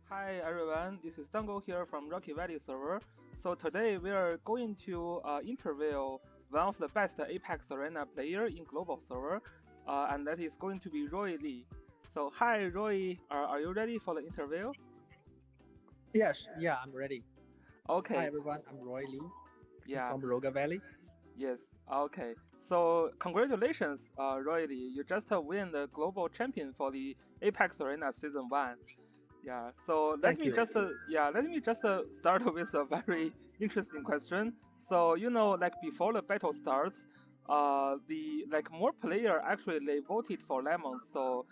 Hi everyone, this is Dango here from Rocky Valley server. So today we are going to interview one of the best Apex Arena player in global server, and that is going to be Roy Lee. So hi Roy, are you ready for the interview? Yes, yeah, I'm ready. Hi Okay, everyone, I'm Roy Lee yeah, from Roga Valley. yes, okay. So congratulations, Roy Lee, you just win the global champion for the Apex Arena Season 1. Yeah, so Thank you. let me just start with a very interesting question. So like before the battle starts, the like more player actually they voted for lemons. So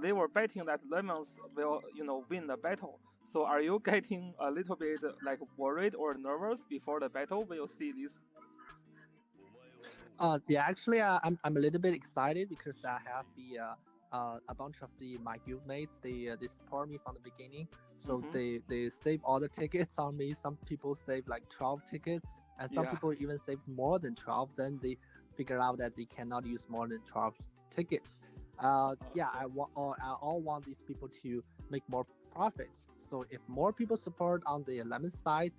they were betting that lemons will win the battle. So are you getting a little bit like worried or nervous before the battle when you see this? Yeah, actually, I'm a little bit excited because I have a bunch of my guildmates. They support me from the beginning, so Mm-hmm. they save all the tickets on me. Some people save like 12 tickets, and some Yeah. people even saved more than 12. Then they figure out that they cannot use more than 12 tickets. Yeah, Okay. I all want these people to make more profits. So if more people support on the lemon side,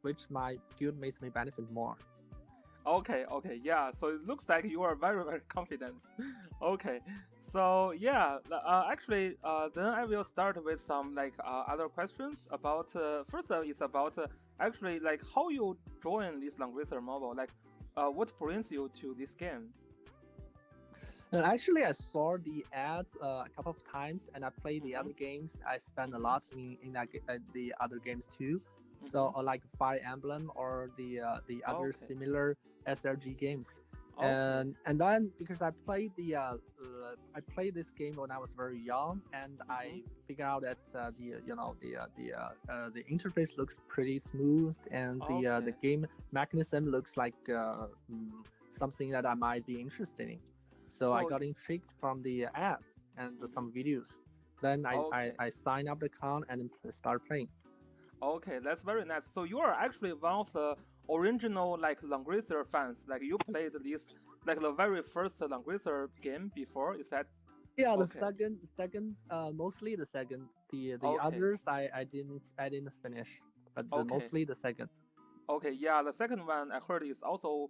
which my guildmates may benefit more. Okay, okay, yeah. So it looks like you are very, very confident. Okay, so yeah, actually, then I will start with some like other questions about. First is about actually like how you join this Langrisser mobile. Like, what brings you to this game? And actually, I saw the ads a couple of times, and I played the Mhm, other games. I spent a mhm, lot the other games too. So, mhm. like Fire Emblem or the other Okay, similar SRG games. okay. And then because I played this game when I was very young, and Mhm, I figured out that the interface looks pretty smooth, and the okay. game mechanism looks like something that I might be interested in. So I So, got intrigued from the ads and mhm, some videos. Then okay. I signed up the account and start playing. Okay, that's very nice. So you are actually one of the original like Langrisser fans. Like you played this like the very first Langrisser game before. Is that Yeah, okay? mostly the second. The Okay, others I didn't finish, but okay, mostly the second. okay. Yeah, the second one I heard is also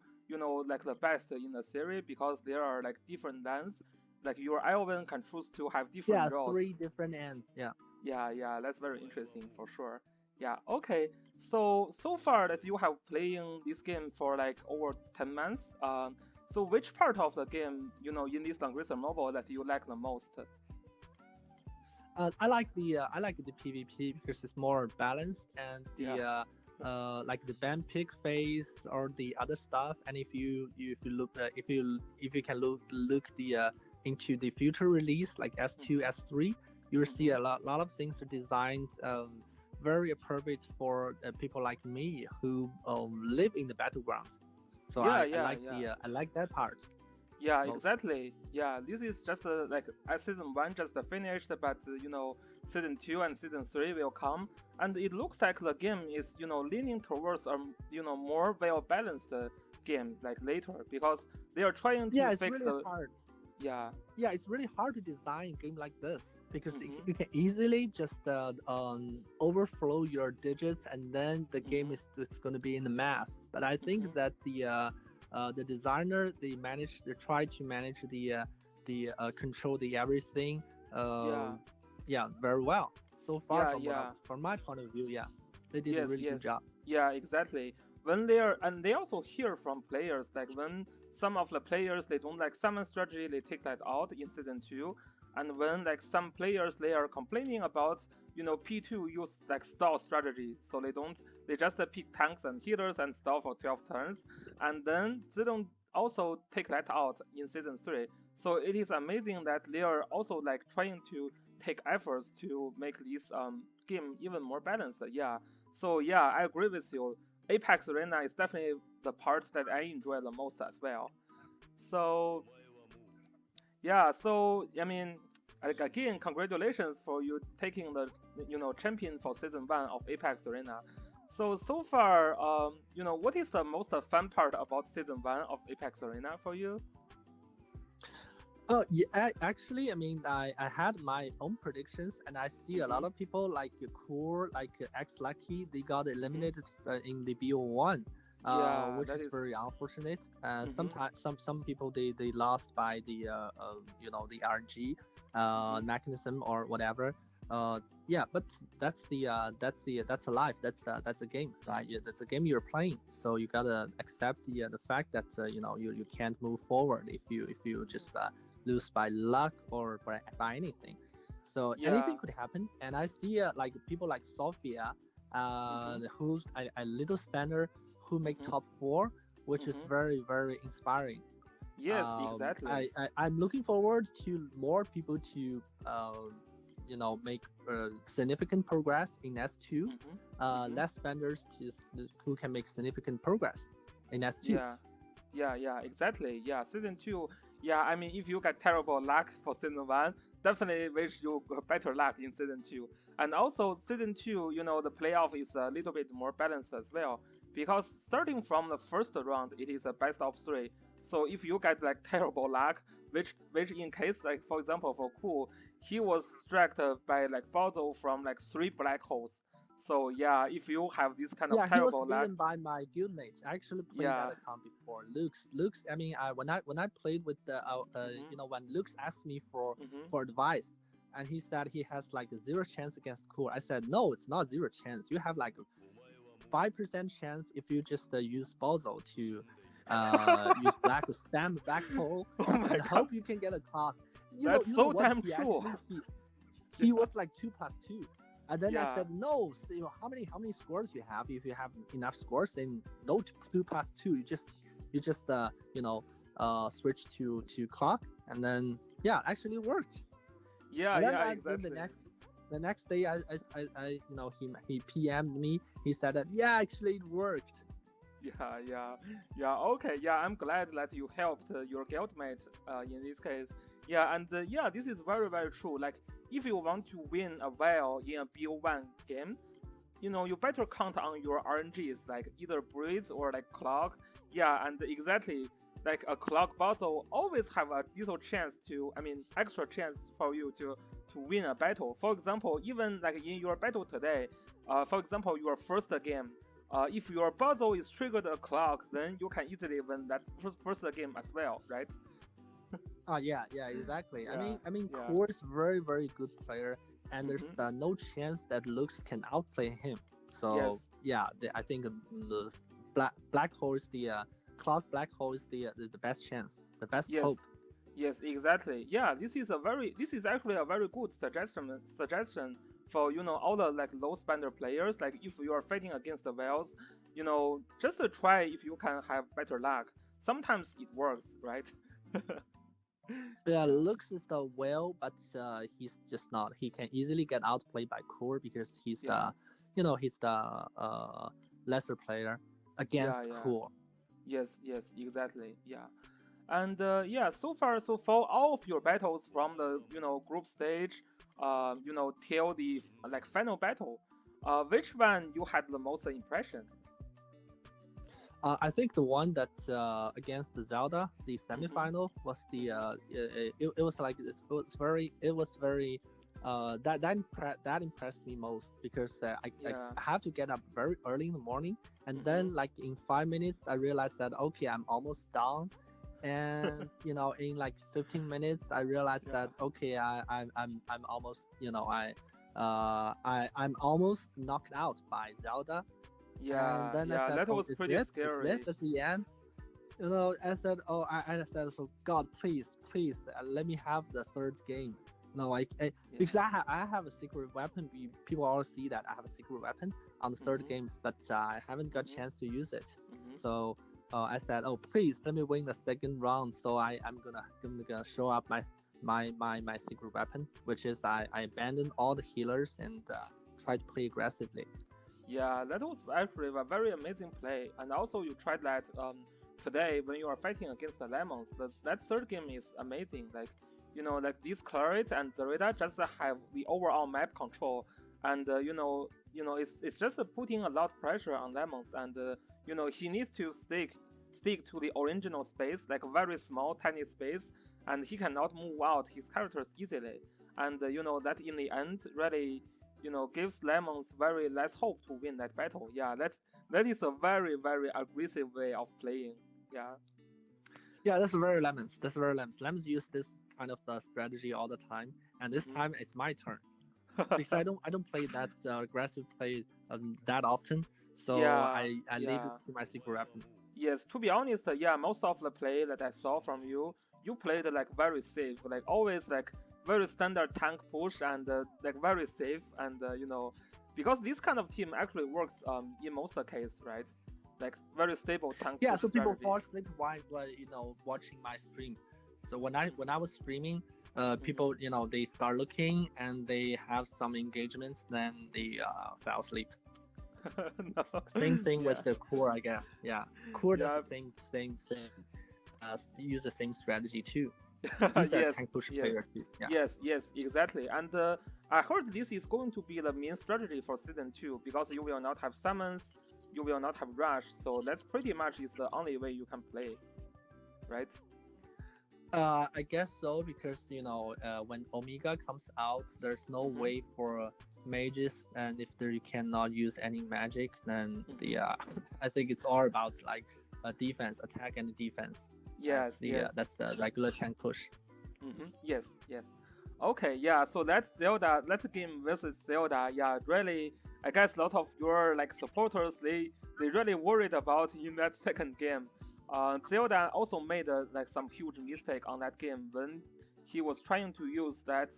like the best in the series because there are like different lands. Like your Ivan can choose to have different Yeah, roles. three different ends. Yeah. Yeah, yeah, that's very interesting for sure. Yeah, okay. So far that you have playing this game for like over 10 months. So which part of the game, in this Langrisser mobile that you like the most? I like the PvP because it's more balanced and Yeah. like the band pick phase or the other stuff. And if you look if you can look into the future release like S2 Mhm. S3, you will see Mhm. lot of things are designed very appropriate for people like me who live in the battlegrounds. So Yeah, yeah, yeah. I like that part Yeah, most. exactly. Yeah, this is just like season one just finished, but season two and season three will come, and it looks like the game is leaning towards a more well balanced game like later because they are trying to Yeah, it's fix really the hard. yeah. Yeah, it's really hard to design a game like this because Mhm. you can easily just overflow your digits and then the game Mhm. is just going to be in the mass. But I think Mhm. that the designer they try to manage the control the everything Yeah. yeah very well so far Yeah. Yeah. from my point of view. Yeah, they did a Yes, really good yes, job. yeah, exactly. When they are, and they also hear from players, like when some of the players they don't like summon strategy, they take that out in season two, and when like some players they are complaining about, P2 use like stall strategy, so they just pick tanks and healers and stall for 12 turns, and then they don't also take that out in season three. So it is amazing that they are also like trying to take efforts to make this game even more balanced. Yeah, so yeah, I agree with you. Apex Arena is definitely the part that I enjoy the most as well. So yeah, so I mean, like, again, congratulations for you taking the champion for season one of Apex Arena. So far, what is the most fun part about season one of Apex Arena for you? Oh yeah, actually, I mean, I had my own predictions, and I see a lot Mm-hmm. of people like Core, like X Lucky, they got Mm-hmm. eliminated in the BO1, Yeah, which that is is. very unfortunate. Mm-hmm. Sometimes some people they lost by the the RNG Mm-hmm. mechanism or whatever. Yeah, but that's a life. That's a game, right? Yeah, that's a game you're playing. So you gotta accept the fact that you can't move forward if you just lose by luck or by anything. So anything Yeah. could happen. And I see like people like Sophia, Mm-hmm. who's a little spender who make Mm-hmm. top 4, which is Mm-hmm. very inspiring. Yes, exactly. I'm looking forward to more people to make significant progress in S2. Mm-hmm. Mm-hmm. Less spenders who can make significant progress in S2. Yeah. Yeah, exactly. Yeah, season two. Yeah, I mean, if you get terrible luck for season one, definitely wish you better luck in season two. And also, season two, the playoff is a little bit more balanced as well because starting from the first round, it is a best of three. So if you get like terrible luck, which in case like for example for Cool, he was struck by like Bozo from like three black holes. So yeah, if you have this kind of Yeah, he was terrible luck, beaten by my guildmates. I actually played that yeah. account before. Lux. I mean, when I played with the Mhm. when Lux asked me Mhm. for advice, and he said he has like a 0 chance against Core. I said no, it's not 0 chance. You have like 5% chance if you just use Bozo to use black spam black hole Oh my and god, hope you can get a clock. that's You know so what? damn true. He was like 2+2. And then I Yeah, said, no, how many scores you have? If you have enough scores, then no 2+2. You just switch to clock, and then yeah, actually worked. yeah, And then yeah, then exactly. the next day, he PM'd me. He said that yeah, actually it worked. Yeah. Okay, yeah. I'm glad that you helped your guildmate in this case. Yeah, and yeah, this is very true. Like, if you want to win a while in a BO1 game, you better count on your RNGs, like either breeze or like clock. Yeah, and exactly like a clock bottle always have a little chance to, I mean, extra chance for you to win a battle. For example, even like in your battle today, for example, your first game. If your bottle is triggered a clock, then you can easily win that first game as well, right? Oh yeah, exactly. I Yeah, mean, yeah. Core is very good player, and there's Mm-hmm. no chance that Lux can outplay him. So Yes, yeah, I think the black hole is the clock black hole is the best chance, the best yes. hope. Yes, exactly. Yeah, this is actually a very good suggestion for all the like low spender players. Like if you are fighting against the whales, just to try if you can have better luck. Sometimes it works, right? Yeah, Yeah. Lux is the whale, but he's just not. He can easily get outplayed by Core because Yeah. he's the lesser player Yeah, against yeah. Core. Yes, exactly. Yeah. And yeah, so for all of your battles from the group stage, till the like final battle, which one you had the most impression? I think the one that against the Zelda, the Mhm. semifinal was Mhm. it was like it was very that impressed me most because Yeah. I have to get up very early in the morning, and Mhm. then like in 5 minutes I realized that okay, I'm almost down, and in like 15 minutes I realized Yeah. that okay, I'm almost I'm almost knocked out by Zelda. And Yeah. then I Yeah. said, That "Oh, was pretty it's it scary. at the end." I said, "Oh, I said, so God, please, let me have the third game." No, because Yeah. I have a secret weapon. People always see that I have a secret weapon on the third Mhm. games, but I haven't got Mhm. chance to use it. Mhm. So I said, "Oh, please, let me win the second round." So I'm gonna show up my secret weapon, which is I abandoned all the healers and try to play aggressively. Yeah, that was actually a very amazing play. And also, you tried that today when you are fighting against the lemons. That third game is amazing. Like, like this Claret and Zareta just have the overall map control, and it's just putting a lot of pressure on lemons, and he needs to stick to the original space, like a very small, tiny space, and he cannot move out his characters easily. And that in the end really gives Lemons very less hope to win that battle. Yeah, that is a very very aggressive way of playing. Yeah. Yeah, that's very Lemons. That's very Lemons. Lemons use this kind of strategy all the time, and this time it's my turn because I don't play that aggressive play that often. So Yeah, I leave it yeah. to my secret weapon. Yes, to be honest, yeah, most of the play that I saw from you, you played like very safe, like always like very standard tank push and like very safe and because this kind of team actually works in most of the case, right? Like very stable tank Yeah, push so people strategy. fall asleep while watching my stream. So when I was streaming, people they start looking and they have some engagements, then they fell asleep. No. Same thing Yeah, with the core, I guess. Yeah, core does yeah, the same. Use the same strategy too. He's a yes, tank push yes. player too. Yeah. Yes, yes, exactly. And I heard this is going to be the main strategy for season 2 because you will not have summons, you will not have rush, so that's pretty much is the only way you can play, right? I guess so because when Omega comes out, there's no Mm-hmm. way for mages, and if there you cannot use any magic, then Mm-hmm. the I think it's all about like defense, attack, and defense. Yes, yes. That's the regular tank push. Mm-hmm. Yes, yes. Okay, yeah. So that's Zelda. That's game versus Zelda. Yeah, really. I guess a lot of your like supporters they really worried about in that second game. Zelda also made like some huge mistake on that game when he was trying to use that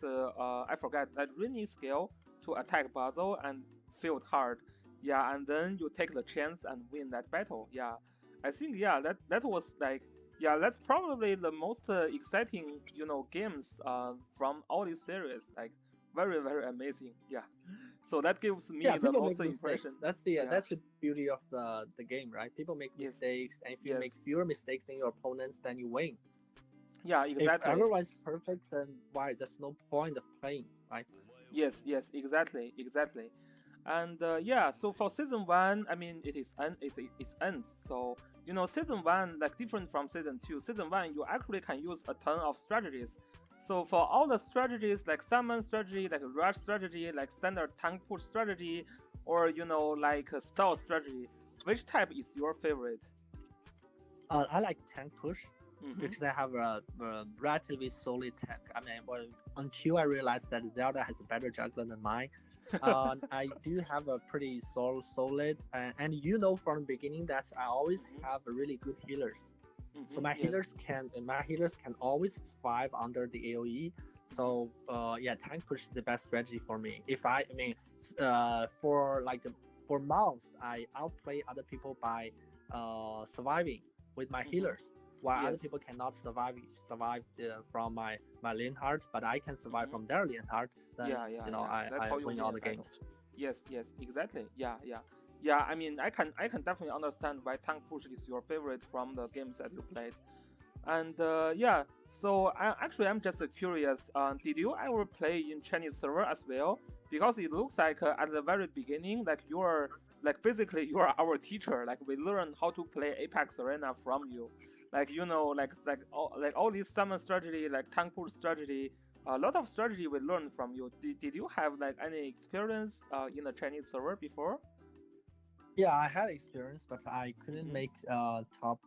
I forget that Rini skill to attack Basil and failed hard. Yeah, and then you take the chance and win that battle. Yeah, I think yeah that was like yeah, that's probably the most exciting, games from all these series. Like very, very amazing. Yeah. So that gives Yeah, me the people most make mistakes. impression. That's Yeah. the beauty of the game, right? People make Yes. mistakes, and if you Yes. make fewer mistakes than your opponents, then you win. Yeah. If Exactly. everyone's perfect, then why? There's no point of playing, right? Yes. Yes. Exactly. Exactly. And yeah, so for season one, I mean, it ends. So season one like different from season two. Season one, you actually can use a ton of strategies. So for all the strategies like summon strategy, like rush strategy, like standard tank push strategy, or like stealth strategy, which type is your favorite? I like tank push Mm-hmm. because I have a relatively solid tank. I mean, well, until I realized that Zelda has a better juggler than mine, I do have a pretty solid, and from the beginning that I always Mm-hmm. have a really good healers. So Mm-hmm. Yes. my healers can always survive under the AOE. So yeah, tank push is the best strategy for me. I mean, for months, I outplay other people by surviving with my Mm-hmm. healers, while other Yes. people cannot survive from my Leonhardt, but I can survive Mm-hmm. from their Leonhardt. Then Yeah, yeah, yeah. That's I how you win win all a the battle. games. Yes, yes, exactly. Yeah, yeah, yeah. I mean, I can definitely understand why tank push is your favorite from the games that you played. And yeah, so I'm just curious. Did you ever play in Chinese server as well? Because it looks like at the very beginning, like you're like basically you are our teacher. Like we learn how to play Apex Arena from you. Like like all these summon strategy, like tank push strategy, a lot of strategy we learned from you. Did you have like any experience in the Chinese server before? Yeah, I had experience, but I couldn't Mm-hmm. make top.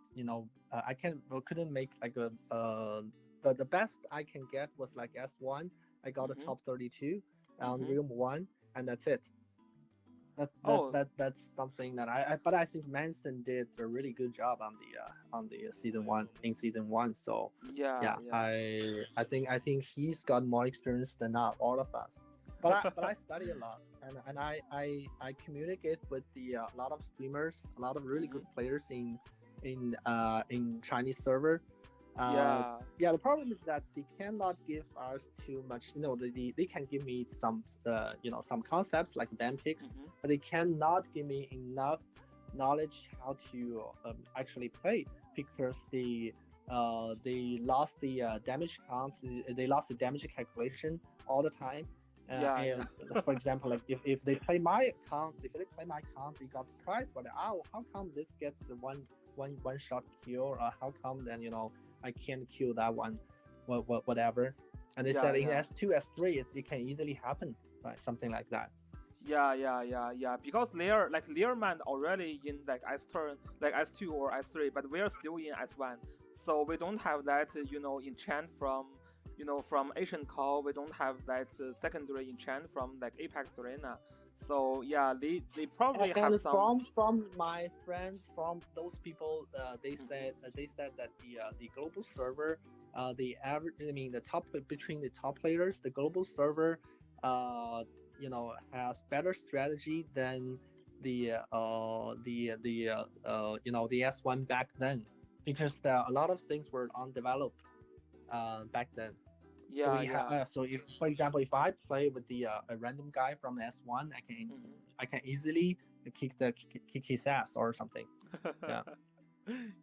Couldn't make like a the best I can get was like S1. I got a Mm-hmm. top 32 on Mm-hmm. Realm 1, and that's it. Oh, That's something that but I think Manson did a really good job on the season one. So yeah, yeah, yeah. I think he's got more experience than all of us. But I study a lot, and I communicate with the a lot of streamers, a lot of really Mm-hmm. good players in Chinese server. Yeah. Yeah, the problem is that they cannot give us too much. They can give me some some concepts like band picks, Mm-hmm. but they cannot give me enough knowledge how to actually play because they lost the damage count, they lost the damage calculation all the time. Yeah, And yeah. for example, like if they play my account, if they play my account, they got surprised. But how come this gets the one shot kill? Or how come then I can't kill that one? whatever. And they Yeah, said in yeah. S2, S3, it can easily happen, right? Something like that. Yeah. Because they're like Learman already in like S turn, like S2 or S3, but we're still in S1. So we don't have that, enchant from, from Asian Call. We don't have that secondary enchant from like Apex Arena. So yeah, they probably have And some. from my friends, from those people, Mhm. they said that the global server, the average, I mean the top between the top players, the global server, uh, has better strategy than the S1 back then, because a lot of things were undeveloped back then. So Yeah, yeah. so if, for example, if I play with a random guy from the S1, Mhm. I can easily kick his ass or something. Yeah.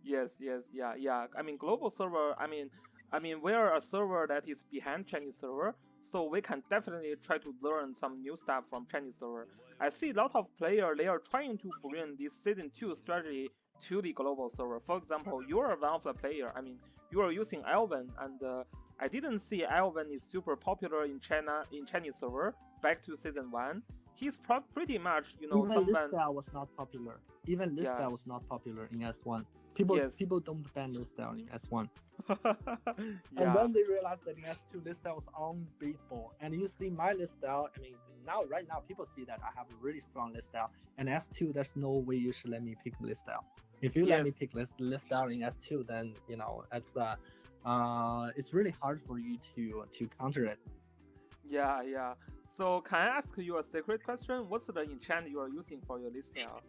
Yes, yeah. I mean, global server. I mean, we're a server that is behind Chinese server, so we can definitely try to learn some new stuff from Chinese server. I see a lot of players they are trying to bring this season 2 strategy to the global server. For example, you are one of the player. I mean, you are using Alvin, and I didn't see Alvin is super popular in China in Chinese server back to season 1. He's pretty much Even someone. Listel was not popular. Even Yeah. Listel was not popular in S1. Yes. People don't ban Listel in S1. And Yeah. then they realized that in S2 Listel was unbeatable. And you see my Listel, I mean, right now people see that I have a really strong Listel. And S2, there's no way you should let me pick Listel. If you let Yes. me pick Listel in S2, then it's really hard for you to counter it. Yeah. So can I ask you a secret question? What's the enchant you are using for your list now?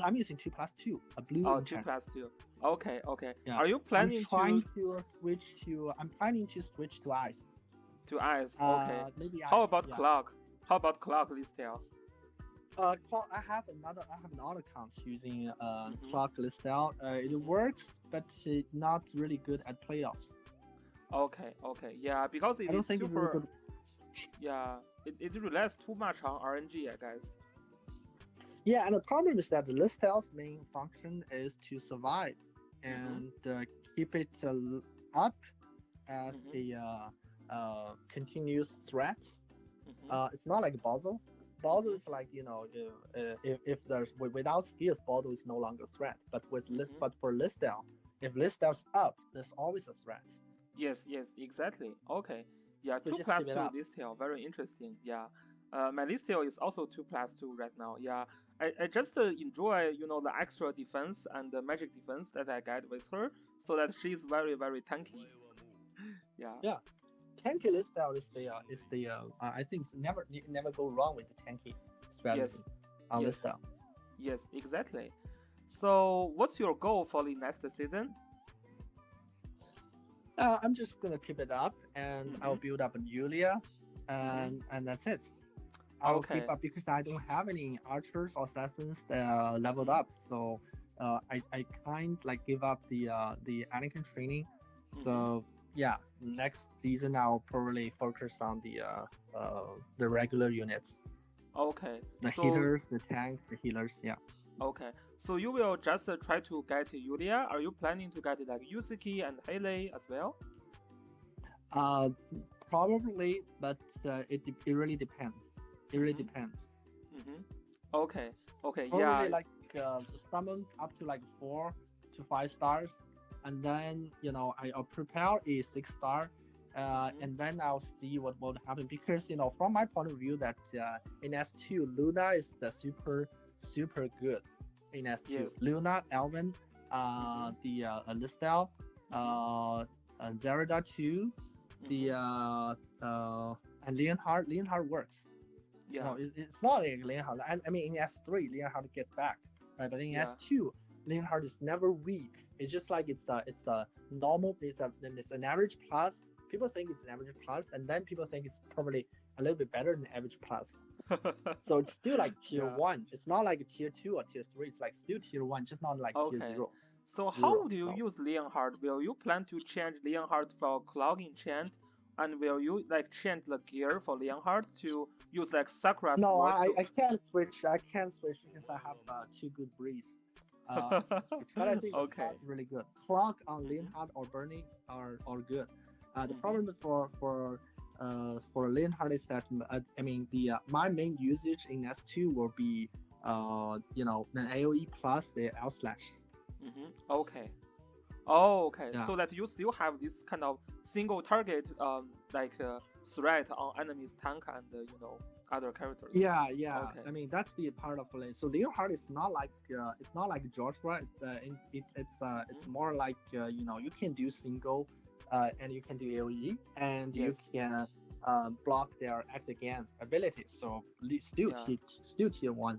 I'm using 2+2, a blue Oh, two enchant. plus two. Okay. Yeah, Are you I'm planning trying to to switch to. I'm planning to switch to ice. ice? Okay. Maybe How ice. about Yeah. clock? How about clock list tail? I have another account using Mm-hmm. clock listel. It Mm-hmm. works, but it's not really good at playoffs. Okay. Yeah, because I it don't is think it's really super. good. Yeah, it relies too much on RNG, I guess. Yeah, and the problem is that the listel's main function is to survive Mm-hmm. and keep it up as Mm-hmm. a continuous threat. Mm-hmm. It's not like Bottle. Bottle Mm-hmm. is like if there's without skills, Bottle is no longer a threat. Mm-hmm. But for Listel, if Listel's up, there's always a threat. Yes, exactly. Okay. Yeah, So two just plus keep it two up. list tail, very interesting. Yeah. My list tail is also 2+2 right now. Yeah. I just enjoy, the extra defense and the magic defense that I get with her, so that she's very tanky. Yeah. Yeah, tanky Listel is the I think it's never you can never go wrong with the tanky Yes. strategy on Yes. Listel. Yes. Exactly. So, what's your goal for the next season? I'm just gonna keep it up, and I'll Mm-hmm. build up a Yulia, Mm-hmm. and that's it. I will keep Okay. up because I don't have any archers or assassins that leveled Mm-hmm. up. So I kind like give up the Anakin training. Mm-hmm. So yeah, next season I'll probably focus on the regular units, Okay. the So, healers, the tanks, the healers. Yeah. okay. So you will just try to get Yulia. Are you planning to get like Yusuke and Haley as well? Uh, Probably, but it really depends. It really Mm-hmm. depends. Mm-hmm. Okay. Probably Yeah. like summon up to like 4 to 5 stars, and then I'll prepare a 6 star, Mm-hmm. and then I'll see what will happen because from my point of view that in S2 Luna is the super good in S2 Yes. Luna Alvin, Mm-hmm. the Listel, Mm-hmm. Zerida 2, Mm-hmm. the and Leonhard works. Yeah. It's not like Leonhard. I mean, in S3, Leonhard gets back, right? But in Yeah. S2, Leonhard is never weak. It's just like it's a normal. It's an average plus. People think it's an average plus, and then people think it's probably a little bit better than average plus. So it's still like tier Yeah. one. It's not like a tier two or tier three. It's like still tier one, just not like tier Okay. zero. So how Zero. would you No. use Leonhard? Will you plan to change Leonhard for clock enchant? And will you like change the gear for Leonhard to use like Sakura No, sword? I can't switch. I can't switch because I have two good breeds. But I think the Okay. class is really good. Clock on Mhm. Leonhard or Bernie are good. The Mhm. problem for Leonhard is that I mean the my main usage in S2 will be an AOE plus the L slash. Mhm. Okay. Oh, okay. Yeah. So that you still have this kind of single target, threat on enemy's tank and other characters. Yeah. Okay. I mean that's the part of Lane. So Leonhard is not like Joshua. It's Mhm. more like you can do single, and you can do AOE, and you Yes. can block their act again ability. So Yeah. still tier one,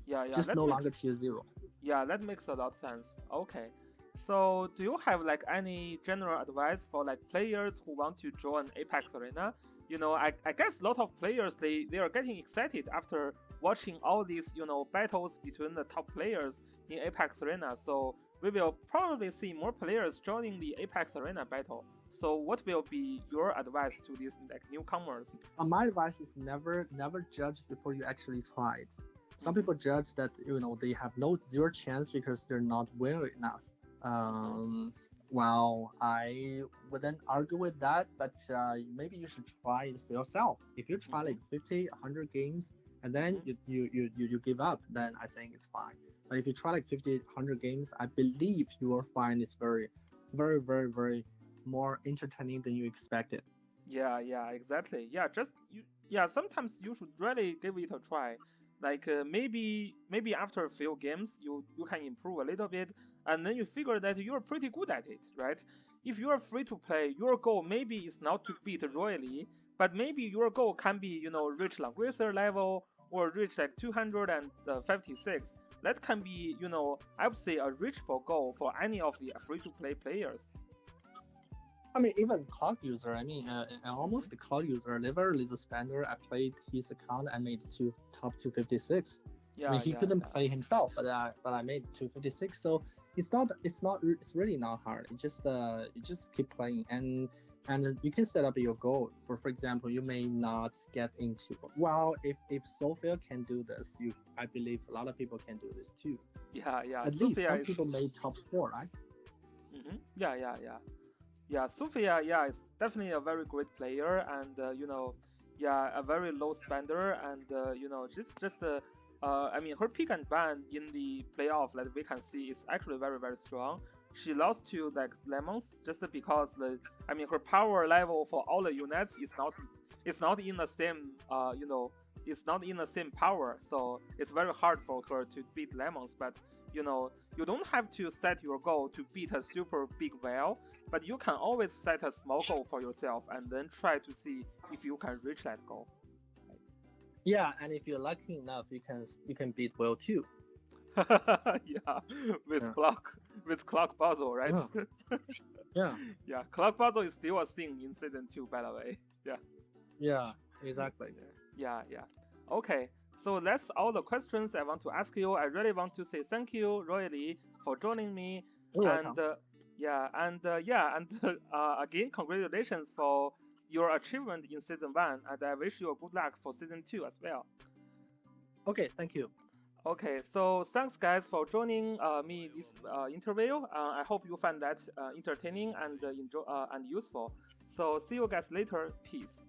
Yeah. just That no longer makes tier zero. Yeah, that makes a lot of sense. Okay. So, do you have like any general advice for like players who want to join Apex Arena? I guess a lot of players they are getting excited after watching all these, battles between the top players in Apex Arena. So, we will probably see more players joining the Apex Arena battle. So, what will be your advice to these like newcomers? My advice is never judge before you actually try it. Some Mhm. people judge that they have no zero chance because they're not well enough. Mhm. Um, well, I wouldn't argue with that, but maybe you should try it yourself. If you try Mhm. like 50, 100 games and then Mhm. you give up, then I think it's fine. But if you try like 50, 100 games, I believe you will find it's very more entertaining than you expected. Yeah, exactly. Yeah, sometimes you should really give it a try. Like maybe after a few games you can improve a little bit and then you figure that you're pretty good at it, right? If you are free to play, your goal maybe is not to beat Royally, but maybe your goal can be, reach Langrisser level or reach like 256. That can be, I would say a reachable goal for any of the free to play players. I mean, even cloud user. I mean, Hmm. almost the cloud user. Never little spender. I played his account. I made to top 256. I mean, Yeah, he yeah, couldn't yeah. play himself, but I made 256. So it's really not hard. You just keep playing and you can set up your goal. For example, you may not get into. Well, if Sophia can do this, I believe a lot of people can do this too. Yeah. At least Sophia some is. people made top four, right? Yeah. Yeah, Sophia, yeah, is definitely a very great player, and yeah, a very low spender, and I mean, her pick and ban in the playoff that we can see is actually very strong. She lost to like Lemons just because I mean, her power level for all the units is not in the same, it's not in the same power, so it's very hard for her to beat Lemons. But you don't have to set your goal to beat a super big whale, but you can always set a small goal for yourself and then try to see if you can reach that goal. Yeah, and if you're lucky enough, you can beat Will too. Yeah, with Yeah, clock with clock puzzle, right? yeah, yeah, Yeah, clock puzzle is still a thing in season 2, by the way. Yeah. yeah, exactly. Yeah. Okay, so that's all the questions I want to ask you. I really want to say thank you, Royally, for joining me, You're and welcome. again, congratulations for your achievement in season 1, and I wish you a good luck for season 2 as well. Okay, thank you. Okay, so thanks guys for joining me this interview. I hope you find that entertaining and enjoy and useful. So see you guys later. Peace.